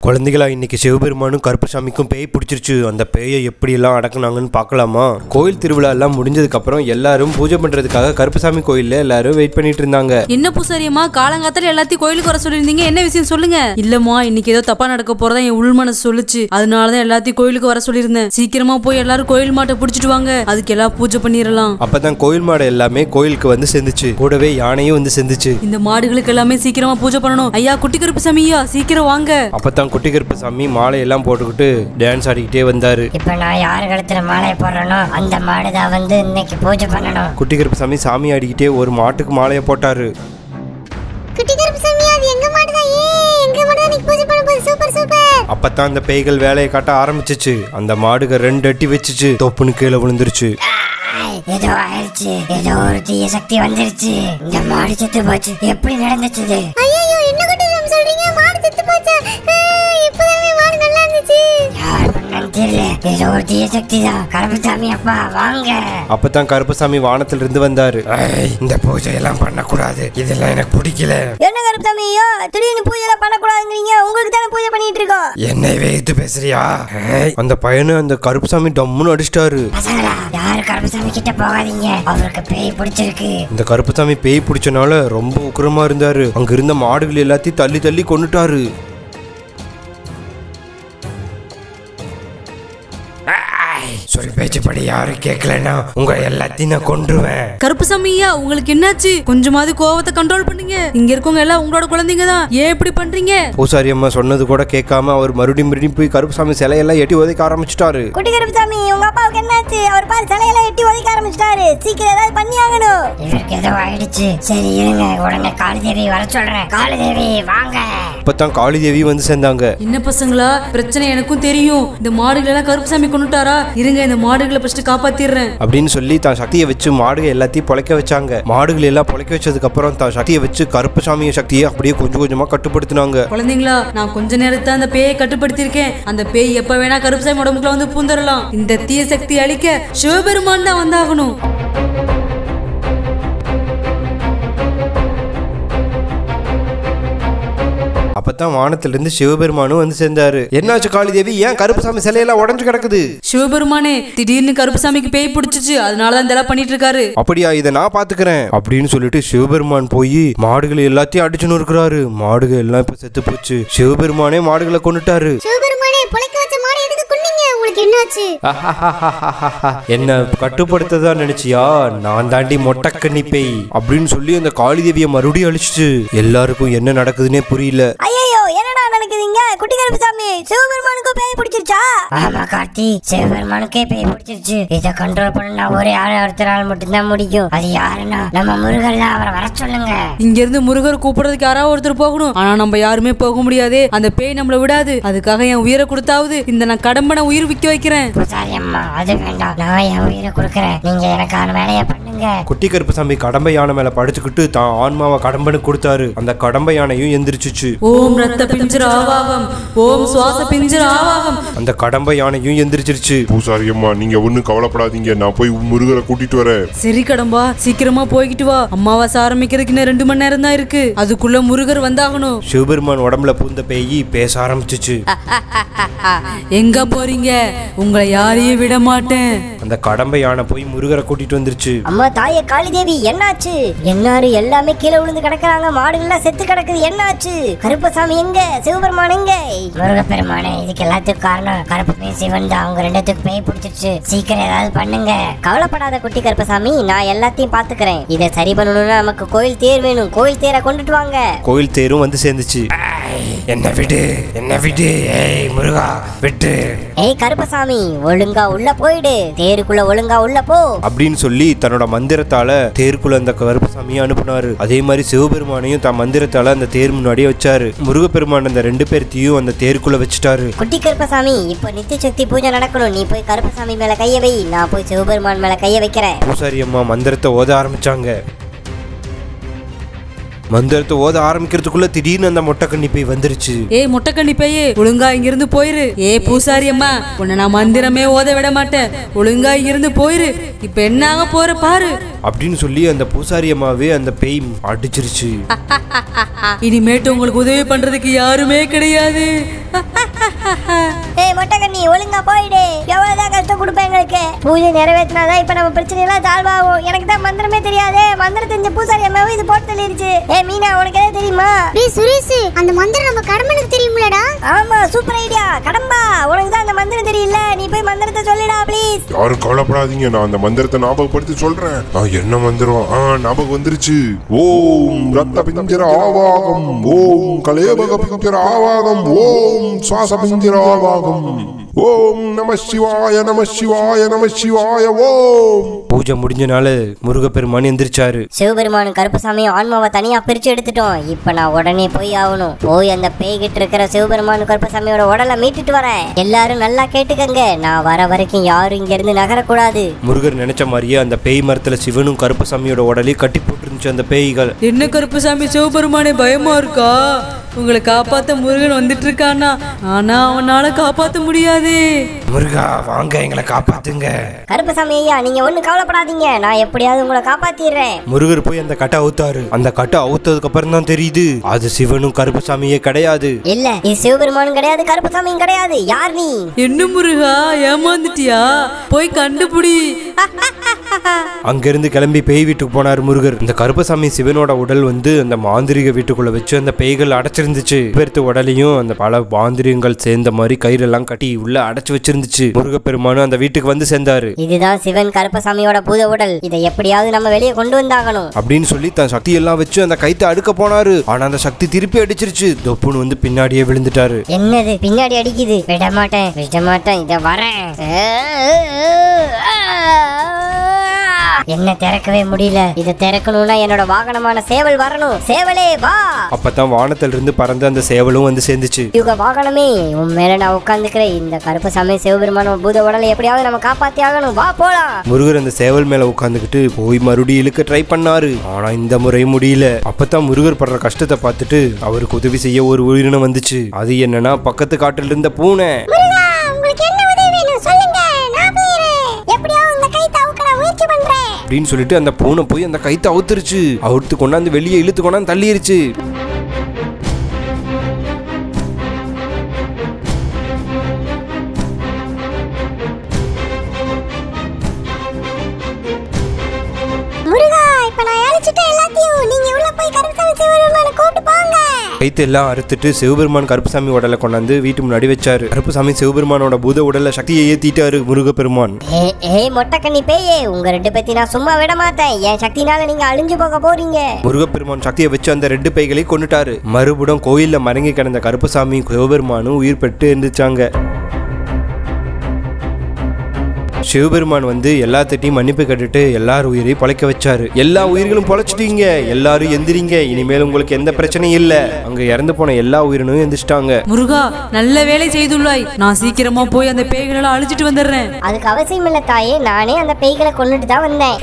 குழந்தைகளா, இன்னைக்கு சிவபெருமானும் கருப்பசாமிக்கும் பேய் பிடிச்சிருச்சு. அந்த பேயை எப்படியெல்லாம் அடக்குனாங்கன்னு பார்க்கலாமா? கோயில் திருவிழா எல்லாம் முடிஞ்சதுக்கு அப்புறம் எல்லாரும் பூஜை பண்றதுக்காக கருப்பசாமி கோயில்ல எல்லாரும் வெயிட் பண்ணிட்டு இருந்தாங்க. என்ன பூசாரியம்மா, காலங்காத்தால எல்லாத்தையும் கோயிலுக்கு வர சொல்லிருந்தீங்க, என்ன விஷயம் சொல்லுங்க? இல்லம்மா, இன்னைக்கு ஏதோ தப்பா நடக்க போறதா என் உள் மனசு சொல்லுச்சு. அதனாலதான் எல்லாத்தையும் கோயிலுக்கு வர சொல்லியிருந்தேன். சீக்கிரமா போய் எல்லாரும் கோயில் மாட்டை பிடிச்சிட்டு வாங்க, அதுக்கு எல்லாம் பூஜை பண்ணிடலாம். அப்பதான் கோயில் மாடு எல்லாமே கோயிலுக்கு வந்து சேர்ந்துச்சு. கூடவே யானையும் வந்து சேர்ந்துச்சு. இந்த மாடுகளுக்கு எல்லாமே சீக்கிரமா பூஜை பண்ணணும். ஐயா குட்டி கருப்பசாமியா, சீக்கிரம் வாங்க. அப்பதான் குட்டி கருப்பசாமி மாலையெல்லாம் போட்டுக்கிட்டு டான்ஸ் ஆடிக்கிட்டே வந்தாரு. இப்ப நான் யாரு கழுத்துல மாலை போடுறனோ அந்த மாடுதான் வந்து இன்னைக்கு பூஜை பண்ணணும். குட்டி கருப்பசாமி சாமி ஆடிக்கிட்டே ஒரு மாட்டுக்கு மாலையை போட்டாரு. குட்டி கருப்பசாமி, அது எங்க மாடுதான்? எங்க மாடுதான் நீ பூஜை பண்ண போகுது. Super super. அப்பதான் அந்த பேய்கள் வேலையை காட்ட ஆரம்பிச்சிச்சு. அந்த மாடுக 2 அடி வச்சுச்சு. தொப்புன்னு கீழே விழுந்துருச்சு. ஏதோ ஆயிடுச்சு, ஏதோ ஒரு தீய சக்தி வந்துருச்சு. இந்த மாடு செத்து போச்சு. எப்படி நடந்துச்சு? ஐயோ, என்ன குட்டி சொல்றீங்க? மாடு செத்து போச்சா? இப்பவே மாடு நல்லா இருந்துச்சு. யார் பண்ணான்னு தெரியல. ஏதோ ஒரு தீய சக்தி தான். கருப்பசாமி அப்பா வாங்க. அப்பதான் கருப்பசாமி வானத்துல இருந்து வந்தாரு. இந்த பூஜை எல்லாம் பண்ணக்கூடாது, இதெல்லாம் எனக்கு பிடிக்கல. என்ன கருப்பசாமியோ திடீர்னு பூஜை எல்லாம் பண்ணக்கூடாதுங்கிறீங்க? உங்களுக்கு தானே பூஜை பண்ணிட்டு இருக்கோம். என்னை வைத்து பேசுறியா? அந்த பையனு அந்த கருப்பசாமி டம்முன்னு அடிச்சிட்டாரு. யாரு கருப்பசாமி கிட்ட போகாதீங்க, அவருக்கு பேய் பிடிச்சிருக்கு. இந்த கருப்பசாமி பேய் பிடிச்சனால ரொம்ப உக்கிரமா இருந்தாரு. அங்க இருந்த மாடுகள் எல்லாத்தையும் தள்ளி தள்ளி கொன்னுட்டாரு. சொல்லி பேச்சுப்படி யாரும் கேட்கலன்னா உங்க எல்லாத்தையும் நான் கொன்றுவேன். கருப்பசாமியா, உங்களுக்கு என்னாச்சு? கொஞ்சமாவது கோவத்தை கண்ட்ரோல் பண்ணுங்க. இங்க இருக்கவங்க எல்லாம் உங்களோட குழந்தைங்க தான். ஏன் இப்படி பண்றீங்க? பூசாரி அம்மா சொன்னது கூட கேட்காம அவர் மறுபடியும் போய் கருப்பசாமி சிலையெல்லாம் எட்டி உதைக்க ஆரம்பிச்சுட்டாரு. குட்டி கருப்பசாமி, உங்க அப்பாவுக்கு என்னாச்சு? அவர் பாரு சிலையெல்லாம் எட்டி உதைக்க ஆரம்பிச்சிட்டாரு. சீக்கிரம் ஏதாவது பண்ணி ஆகணும். இவருக்கு ஏதோ ஆயிடுச்சு. சரி இருங்க, உடனே காளிதேவி வர சொல்றேன். காளிதேவி வாங்க. இப்பதான் காளிதேவி வந்து சேர்ந்தாங்க. என்ன பசங்களா, பிரச்சனை எனக்கும் தெரியும். இந்த மாடுகள் எல்லாம் கருப்பசாமி கொண்டுட்டாரா? இருங்க, இந்த மாடுகளை ஃபர்ஸ்ட் காப்பாத்திடுறேன் அப்படின்னு சொல்லி தான் சக்தியை வச்சு மாடுகள் எல்லாத்தையும் பொழைக்க வச்சாங்க. மாடுகள் எல்லாம் பொழைக்க வச்சதுக்கு அப்புறம் தான் சக்தியை வச்சு கருப்பசாமி சக்தியை அப்படியே கொஞ்சம் கொஞ்சமா கட்டுப்படுத்தினாங்க. குழந்தைங்களா, நான் கொஞ்ச நேரத்தை அந்த பேயை கட்டுப்படுத்திருக்கேன். அந்த பேய் எப்ப வேணா கருப்பசாமி உடம்புக்குள்ள வந்து பூந்தரலாம். இந்த தீய சக்தி அழிக்க சிவபெருமான் தான் வந்தாகணும். அப்பதான் வானத்திலிருந்து சிவபெருமானும் வந்து சேர்ந்தாரு. என்னாச்சு காளிதேவி, ஏன் கருப்பசாமி சிலையெல்லாம் உடஞ்சு கிடக்குது? சிவபெருமானே, திடீர்னு கருப்பசாமிக்கு பேய் பிடிச்சிச்சு, அதனாலதான் இதெல்லாம் பண்ணிட்டு இருக்காரு. அப்படியா, இதை நான் பாத்துக்கிறேன் அப்படின்னு சொல்லிட்டு சிவபெருமான் போய் மாடுகள் எல்லாத்தையும் அடிச்சுன்னு இருக்கிறாரு. மாடுகள் எல்லாம் இப்ப செத்து போச்சு. சிவபெருமானே மாடுகளை கொன்னுட்டாரு. சிவபெருமானே, பொழைக்க வச்ச மாடு எதுக்கு கொன்னீங்க? உங்களுக்கு என்னாச்சு? என்ன கட்டுப்படுத்ததான் நினைச்சியா? நான் தாண்டி மொட்டக்கண்ணி பேய் அப்படின்னு சொல்லி அந்த காளிதேவியை மறுபடியும் அழிச்சிச்சு. எல்லாருக்கும் என்ன நடக்குதுன்னே புரியல. ஐயோ, என்னடா நடக்குதுங்க? குட்டி கருப்பசாமி, சிவபெருமானுக்கு பேய் பிடிச்சிருச்சா? ஆமா கார்த்தி, சிவபெருமானுக்கே பேய் பிடிச்சிருச்சு. இதை கண்ட்ரோல் பண்ணா ஒரே ஒருத்தரால் மட்டும்தான் முடியும். அது யாருன்னா நம்ம முருகர் தான். அவரை வர சொல்லுங்க. இங்க இருந்து முருகர் கூப்பிடுறதுக்கு யாராவது ஒருத்தர் போகணும். ஆனா நம்ம யாருமே போக முடியாது. அந்த பேய் நம்மள விடாது. அதுக்காக என் உயிரை கொடுத்தாவது இந்த நான் கடம்பனை உயிர் விக்க வைக்கிறேன். அம்மா, அது வேண்டாம், நான் என் உயிரை கொடுக்கறேன். நீங்க எனக்கான வேலையை பண்ணுங்க. குட்டி கருப்பசாமி கடம்பை யானை மேல படுத்துக்கிட்டு தான் ஆன்மாவை கடம்பனுக்கு கொடுத்தாரு. அந்த கடம்பை யானையும் எந்திரிச்சிச்சு. ஓம் ரத்த பிஞ்சர ஆவாகம், ஓம் சுவாச பிஞ்சர ஆவாகம். அந்த கடம்பை யானையும் எந்திரிச்சிருச்சு. பூசாரி அம்மா, நீங்க ஒண்ணும் கவலைப்படாதீங்க, நான் போய் முருகரை கூட்டிட்டு வரேன். சரி கடம்பா, சீக்கிரமா போய்கிட்டு வா. அமாவாசை ஆரம்பிக்கிறதுக்கு இன்னும் 2 மணி நேரம் தான் இருக்கு. அதுக்குள்ள முருகர் வந்தாகணும். சிவபெருமான் உடம்புல பூந்த பேய் பேச ஆரம்பிச்சிச்சு. எங்க போறீங்க? உங்களை யாரையும் விட மாட்டேன். அந்த கடம்பை யானை போய் முருகரை கூட்டிட்டு வந்துருச்சு. அம்மா தாயே காளிதேவி, என்னாச்சு? எல்லாரும் எல்லாமே கீழே விழுந்து கிடக்குறாங்க. மாடுகள்லாம் செத்து கிடக்குது. என்னாச்சு? கருப்பசாமி எங்க? சிவபெருமான் எங்க? முருகப்பெருமானே, இதுக்கு எல்லாத்துக்கும் காரணம் கருப்பமே சிவன் தான். அவங்க 2 பேய் பிடிச்சிருச்சு. சீக்கிரம் ஏதாவது பண்ணுங்க. கவலைப்படாத குட்டி கருப்பசாமி, நான் எல்லாத்தையும் பாத்துக்கிறேன். இதை சரி பண்ணணும்னா நமக்கு கோயில் தேர் வேணும். கோயில் தேரை கொண்டுட்டு வாங்க. கோயில் தேரும் வந்து சேர்ந்துச்சு. என்ன விடு, என்ன விடு, ஏய் முருகா விட்டு. ஏய் கருப்பசாமி, ஒழுங்கா உள்ள போயிடு. தேருக்குள்ள ஒழுங்கா உள்ள போ அப்படின்னு சொல்லி தன்னோட மந்திரத்தால தேருக்குள்ள அந்த கருப்பசாமியை அனுப்புனாரு. அதே மாதிரி சிவபெருமானையும் தன் மந்திரத்தால அந்த தேர் முன்னாடியே வச்சாரு. முருகப்பெருமான் அந்த 2 பேர்த்தையும் அந்த தேருக்குள்ள வச்சுட்டாரு. குட்டி கருப்பசாமி, இப்ப நித்திய சக்தி பூஜை நடக்கணும். நீ போய் கருப்பசாமி மேல கைய வை, நான் போய் சிவபெருமான் மேல கைய வைக்கிறேன். பூசாரி அம்மா மந்திரத்தை ஓத ஆரம்பிச்சாங்க. மந்திரத்தை ஓத ஆரம்பிக்கிறதுக்குள்ள திடீர்னு அந்த மொட்டைக்கண்ணி பேய் வந்துருச்சு. ஏய் மொட்டைக்கண்ணி பேயே, ஒழுங்கா இங்கிருந்து போயிரு. ஏ பூசாரி அம்மா, உன்னை நான் மந்திரமே ஓத விட மாட்டேன். ஒழுங்கா இங்கிருந்து போயிரு. இப்ப என்ன ஆக போற பாரு அப்படின்னு சொல்லி அந்த பூசாரி அம்மாவே அந்த பேய் அடிச்சிருச்சு. இனிமேட்டு உங்களுக்கு உதவி பண்றதுக்கு யாருமே கிடையாது. ஏய் மொட்டைக்கண்ணி ஒழுங்கா போயிடு. எவ்வளவுதான் கஷ்டம் கொடுப்பேன் எங்களுக்கு. பூஜை நிறைவேற்றினாதான் இப்ப நம்ம பிரச்சனை எல்லாம் சால்வாகும். எனக்கு தான் மந்திரமே தெரியாதே. மந்திரம் தெரிஞ்ச பூசாரி அம்மாவும் இது போட்டு தள்ளிருச்சு. ஏய் மீனா உனக்கு எதாவது தெரியுமா? டேய் சுரேஷ், அந்த மந்திரம் நம்ம கடம்பனுக்கு தெரியும்லடா? ஆமா சூப்பர் ஐடியா. கடம்பா உனக்கு தான் அந்த மந்திரம் தெரியல. நீ போய் மந்திரத்தை சொல்லுடா ப்ளீஸ். யாரும் கவலைப்படாதீங்க, நான் அந்த மந்திரத்தை ஞாபகப்படுத்தி சொல்றேன். என்ன மந்திரம்? ஞாபகம் வந்துருச்சு. ஓம் ரத்த பிஞ்சர ஆவாகம், ஓம் கலேபக பிஞ்சர ஆவாகம், ஓம் சுவாச பிஞ்சர ஆவாகம், ஓம் நம சிவாய நம சிவாய நம சிவாய ஓம். பூஜை முடிஞ்சனால முருகப்பெருமான் எந்திரிச்சாரு. சிவபெருமானும் கருப்பசாமியும் ஆன்மாவை தனியா பிரிச்சு எடுத்துட்டோம். இப்ப நான் உடனே போய் ஆகணும். போய் அந்த பேய்கிட்டு இருக்கிற சிவபெருமானும் கருப்பசாமியோட உடலை மீட்டுட்டு வரேன். எல்லாரும் நல்லா கேட்டுக்கங்க, நான் வர வரைக்கும் யாரும் இங்க இருந்து நகரக்கூடாது. முருகர் நினைச்ச மாதிரியே அந்த பேய் மரத்துல சிவனும் கருப்பசாமியோட உடலையும் கட்டி போட்டுருந்துச்சு அந்த பேய்கள். என்ன கருப்பசாமி சிவபெருமானே பயமா இருக்கா? உங்களை காப்பாத்த முருகன் வந்துட்டு இருக்கானா? ஆனா அவனால காப்பாத்த முடியாது. முருகா வாங்க எங்களை காப்பாத்துங்க. கருப்பசாமி ஐயா நீங்க ஒண்ணு கவலைப்படாதீங்க, நான் எப்படியாவது உங்களை காப்பாத்திடுறேன். முருகர் போய் அந்த கட்டை அவுத்தாரு. அந்த கட்டை அவுத்ததுக்கு அப்புறம் தான் தெரியுது அது சிவனும் கருப்பசாமியே கிடையாது. இல்ல இது சிவபெருமானும் கிடையாது, கருப்பசாமியும் கிடையாது. யார் நீ? என்ன முருகா ஏமாந்துட்டியா? போய் கண்டுபிடி. அங்கிருந்து கிளம்பி பேய் வீட்டுக்கு போனார் முருகர். இந்த கருப்பசாமி சிவனோட உடல் வந்து அந்த மாந்திரிக வீட்டுக்குள்ள வச்சு அந்த பேய்கள் அடைச்சிருந்துச்சு. பேர்த்து உடலையும் அந்த பல மாந்திரியங்கள் சேர்ந்த மாதிரி கயிறெல்லாம் கட்டி உள்ள அடைச்சு வச்சிருந்துச்சு. முருகப்பெருமானும் அந்த வீட்டுக்கு வந்து சேர்ந்தாரு. இதுதான் சிவன் கருப்பசாமியோட பூத உடல். இதை எப்படியாவது நம்ம வெளியே கொண்டு வந்தாகணும் அப்படின்னு சொல்லி தன் சக்தி எல்லாம் வச்சு அந்த கைத்தை அடுக்க போனாரு. ஆனா அந்த சக்தி திருப்பி அடிச்சிருச்சு. தொப்புன்னு வந்து பின்னாடியே விழுந்துட்டாரு. என்னது பின்னாடி அடிக்குது? விட மாட்டேன் விட மாட்டேன், இத வரேன். என்ன திறக்கவே முடியல. இதை திறக்கணும்னா என்னோட வாகனமான சேவல் வரணும். சேவலே வா. அப்பதான் வானத்துல இருந்து பறந்து அந்த சேவலும் வந்து சேர்ந்துச்சு. யுக வாகனமே உன் மேல நான் உட்காந்துக்கிறேன். இந்த கருப்பசாமி சிவபெருமான பூத உடலை எப்படியாவது நம்ம காப்பாத்தி ஆகணும். வா போலாம். முருகர் அந்த சேவல் மேல உட்காந்துக்கிட்டு போய் மறுபடியும் இழுக்க ட்ரை பண்ணாரு. ஆனா இந்த முறை முடியல. அப்பதான் முருகர் படுற கஷ்டத்தை பார்த்துட்டு அவருக்கு உதவி செய்ய ஒரு உயிரினம் வந்துச்சு. அது என்னன்னா பக்கத்து காட்டுல இருந்த பூனை. அப்படின்னு சொல்லிட்டு அந்த பூனை போய் அந்த கைத்தை அவுத்துருச்சு. அவுத்து கொண்டாந்து வெளியே இழுத்து கொண்டாந்து தள்ளிருச்சு. கைத்து எல்லாம் அறுத்துட்டு சிவபெருமான் கருப்பசாமி உடலை கொண்டாந்து வீட்டு முன்னாடி வச்சாரு. கருப்பசாமி சிவபெருமானோட பூத உடல சக்தியை ஏத்திட்டாரு முருகப்பெருமான். மொட்டைக்கண்ணி பேயே, உங்க ரெண்டு பேத்தி நான் சும்மா விட மாட்டேன். என் சக்தினால நீங்க அழிஞ்சு போக போறீங்க. முருகப்பெருமான் சக்தியை வச்சு அந்த ரெண்டு பேய்களை கொண்டுட்டாரு. மறுபடியும் கோயில்ல மறங்கி கிடந்த கருப்பசாமி சிவபெருமானும் உயிர் பெற்று இருந்துச்சாங்க. சிவபெருமான் வந்து எல்லாத்திட்டையும் மன்னிப்பு கட்டுட்டு எல்லாரும் உயிரையும் பொழைக்க வச்சாரு. எல்லா உயிர்களும் பொழைச்சிட்டீங்க, எல்லாரும் எந்திரிங்க, இனிமேல் உங்களுக்கு எந்த பிரச்சனையும் இல்ல. அங்க இறந்து போன எல்லா உயிரினும் எந்திரிச்சிட்டாங்க. முருகா நல்ல வேலை செய்துள்ளாய். நான் சீக்கிரமா போய் அந்த பேய்களை அழிச்சிட்டு வந்துடுறேன். அதுக்கு அவசியம் இல்ல தாயே, நானே அந்த பேய்களை கொண்டுட்டு தான் வந்தேன்.